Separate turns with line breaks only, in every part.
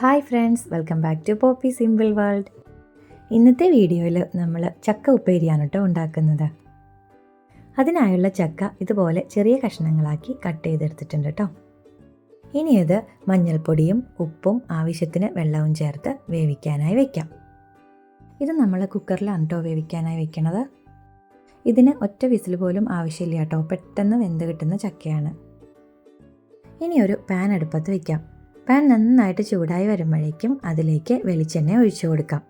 Hi friends, welcome back to Poppy Simple World. ഇന്നത്തെ വീഡിയോയിൽ നമ്മൾ ചക്ക ഉപ്പേരിയാണ് കേട്ടോ ഉണ്ടാക്കുന്നത്. അതിനായുള്ള ചക്ക ഇതുപോലെ ചെറിയ കഷ്ണങ്ങളാക്കി കട്ട് ചെയ്തെടുത്തിട്ടുണ്ട് കേട്ടോ. ഇനി ഇത് മഞ്ഞൾപ്പൊടിയും ഉപ്പും ആവശ്യത്തിന് വെള്ളവും ചേർത്ത് വേവിക്കാനായി വയ്ക്കാം. ഇത് നമ്മൾ കുക്കറിലാണ് കേട്ടോ വേവിക്കാനായി വെക്കണത്. ഇതിന് ഒറ്റ വിസിൽ പോലും ആവശ്യമില്ല കേട്ടോ, പെട്ടെന്ന് വെന്ത് കിട്ടുന്ന ചക്കയാണ്. ഇനി ഒരു പാൻ അടുപ്പത്ത് വയ്ക്കാം. പാൻ നന്നായിട്ട് ചൂടായി വരുമ്പോഴേക്കും അതിലേക്ക് വെളിച്ചെണ്ണ ഒഴിച്ചു കൊടുക്കാം.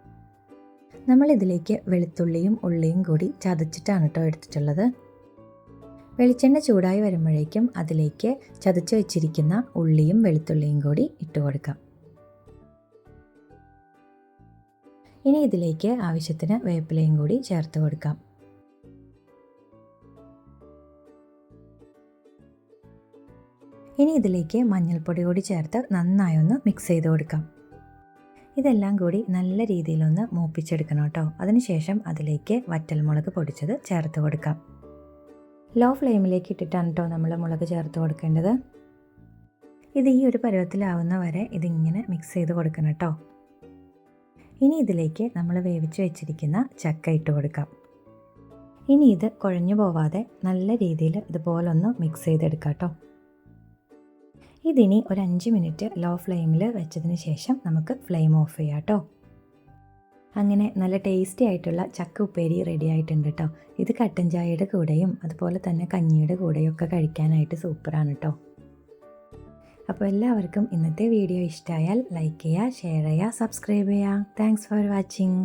നമ്മളിതിലേക്ക് വെളുത്തുള്ളിയും ഉള്ളിയും കൂടി ചതച്ചിട്ടാണ് കേട്ടോ എടുത്തിട്ടുള്ളത്. വെളിച്ചെണ്ണ ചൂടായി വരുമ്പോഴേക്കും അതിലേക്ക് ചതച്ച് വെച്ചിരിക്കുന്ന ഉള്ളിയും വെളുത്തുള്ളിയും കൂടി ഇട്ട് കൊടുക്കാം. ഇനി ഇതിലേക്ക് ആവശ്യത്തിന് വേപ്പിലയും കൂടി ചേർത്ത് കൊടുക്കാം. ഇനി ഇതിലേക്ക് മഞ്ഞൾപ്പൊടി കൂടി ചേർത്ത് നന്നായി ഒന്ന് മിക്സ് ചെയ്ത് കൊടുക്കാം. ഇതെല്ലാം കൂടി നല്ല രീതിയിലൊന്ന് മൂപ്പിച്ചെടുക്കണം കേട്ടോ. അതിനുശേഷം അതിലേക്ക് വറ്റൽമുളക് പൊടിച്ചത് ചേർത്ത് കൊടുക്കാം. ലോ ഫ്ലെയിമിലേക്ക് ഇട്ടിട്ടാണ് കേട്ടോ നമ്മൾ മുളക് ചേർത്ത് കൊടുക്കേണ്ടത്. ഇത് ഈ ഒരു പരുവത്തിലാവുന്ന വരെ ഇതിങ്ങനെ മിക്സ് ചെയ്ത് കൊടുക്കണം കേട്ടോ. ഇനി ഇതിലേക്ക് നമ്മൾ വേവിച്ച് വെച്ചിരിക്കുന്ന ചക്ക ഇട്ട് കൊടുക്കാം. ഇനി ഇത് കുഴഞ്ഞു പോവാതെ നല്ല രീതിയിൽ ഇതുപോലൊന്ന് മിക്സ് ചെയ്തെടുക്കാം കേട്ടോ. ഇതിനി ഒരു 5 മിനിറ്റ് ലോ ഫ്ലെയിമിൽ വെച്ചതിന് ശേഷം നമുക്ക് ഫ്ലെയിം ഓഫ് ചെയ്യാം കേട്ടോ. അങ്ങനെ നല്ല ടേസ്റ്റി ആയിട്ടുള്ള ചക്ക ഉപ്പേരി റെഡി ആയിട്ടുണ്ട് കേട്ടോ. ഇത് കട്ടൻ ചായയുടെ കൂടെയും അതുപോലെ തന്നെ കഞ്ഞിയുടെ കൂടെയും ഒക്കെ കഴിക്കാനായിട്ട് സൂപ്പറാണ് കേട്ടോ. അപ്പോൾ എല്ലാവർക്കും ഇന്നത്തെ വീഡിയോ ഇഷ്ടമായാൽ ലൈക്ക് ചെയ്യുക, ഷെയർ ചെയ്യുക, സബ്സ്ക്രൈബ് ചെയ്യുക. Thanks for watching.